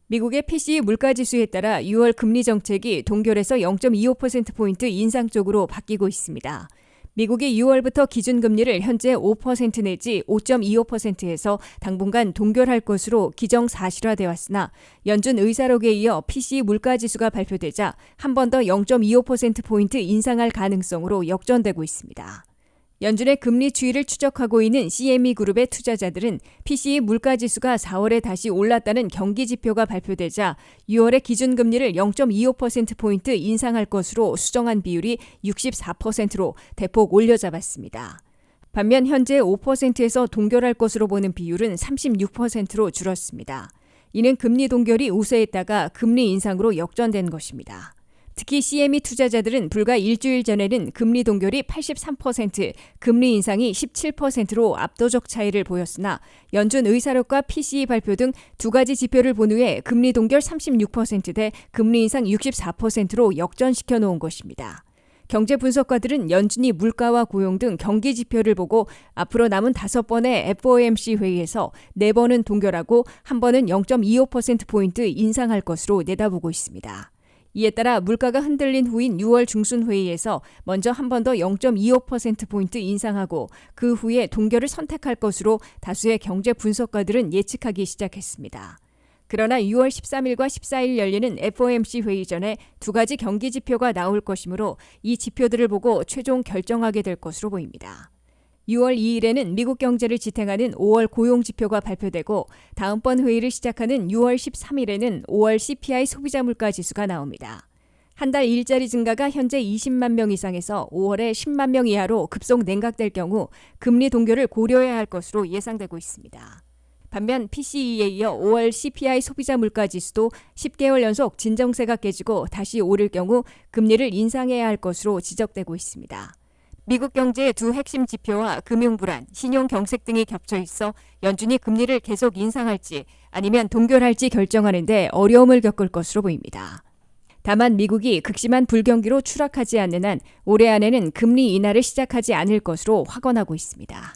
미국의 PCE 물가지수에 따라 6월 금리 정책이 동결에서 0.25%포인트 인상 쪽으로 바뀌고 있습니다. 미국이 6월부터 기준금리를 현재 5% 내지 5.25%에서 당분간 동결할 것으로 기정사실화돼 왔으나 연준 의사록에 이어 PCE 물가지수가 발표되자 한 번 더 0.25%포인트 인상할 가능성으로 역전되고 있습니다. 연준의 금리 추이를 추적하고 있는 CME 그룹의 투자자들은 PCE 물가지수가 4월에 다시 올랐다는 경기지표가 발표되자 6월에 기준금리를 0.25%포인트 인상할 것으로 수정한 비율이 64%로 대폭 올려잡았습니다. 반면 현재 5%에서 동결할 것으로 보는 비율은 36%로 줄었습니다. 이는 금리 동결이 우세했다가 금리 인상으로 역전된 것입니다. 특히 CME 투자자들은 불과 일주일 전에는 금리 동결이 83%, 금리 인상이 17%로 압도적 차이를 보였으나 연준 의사록과 PCE 발표 등 두 가지 지표를 본 후에 금리 동결 36%대 금리 인상 64%로 역전시켜 놓은 것입니다. 경제 분석가들은 연준이 물가와 고용 등 경기 지표를 보고 앞으로 남은 5번의 FOMC 회의에서 4번은 동결하고 한 번은 0.25%포인트 인상할 것으로 내다보고 있습니다. 이에 따라 물가가 흔들린 후인 6월 중순 회의에서 먼저 한 번 더 0.25%포인트 인상하고 그 후에 동결을 선택할 것으로 다수의 경제 분석가들은 예측하기 시작했습니다. 그러나 6월 13일과 14일 열리는 FOMC 회의 전에 두 가지 경기 지표가 나올 것이므로 이 지표들을 보고 최종 결정하게 될 것으로 보입니다. 6월 2일에는 미국 경제를 지탱하는 5월 고용지표가 발표되고 다음번 회의를 시작하는 6월 13일에는 5월 CPI 소비자 물가 지수가 나옵니다. 한 달 일자리 증가가 현재 20만 명 이상에서 5월에 10만 명 이하로 급속 냉각될 경우 금리 동결을 고려해야 할 것으로 예상되고 있습니다. 반면 PCE에 이어 5월 CPI 소비자 물가 지수도 10개월 연속 진정세가 깨지고 다시 오를 경우 금리를 인상해야 할 것으로 지적되고 있습니다. 미국 경제의 두 핵심 지표와 금융불안, 신용 경색 등이 겹쳐 있어 연준이 금리를 계속 인상할지 아니면 동결할지 결정하는 데 어려움을 겪을 것으로 보입니다. 다만 미국이 극심한 불경기로 추락하지 않는 한 올해 안에는 금리 인하를 시작하지 않을 것으로 확언하고 있습니다.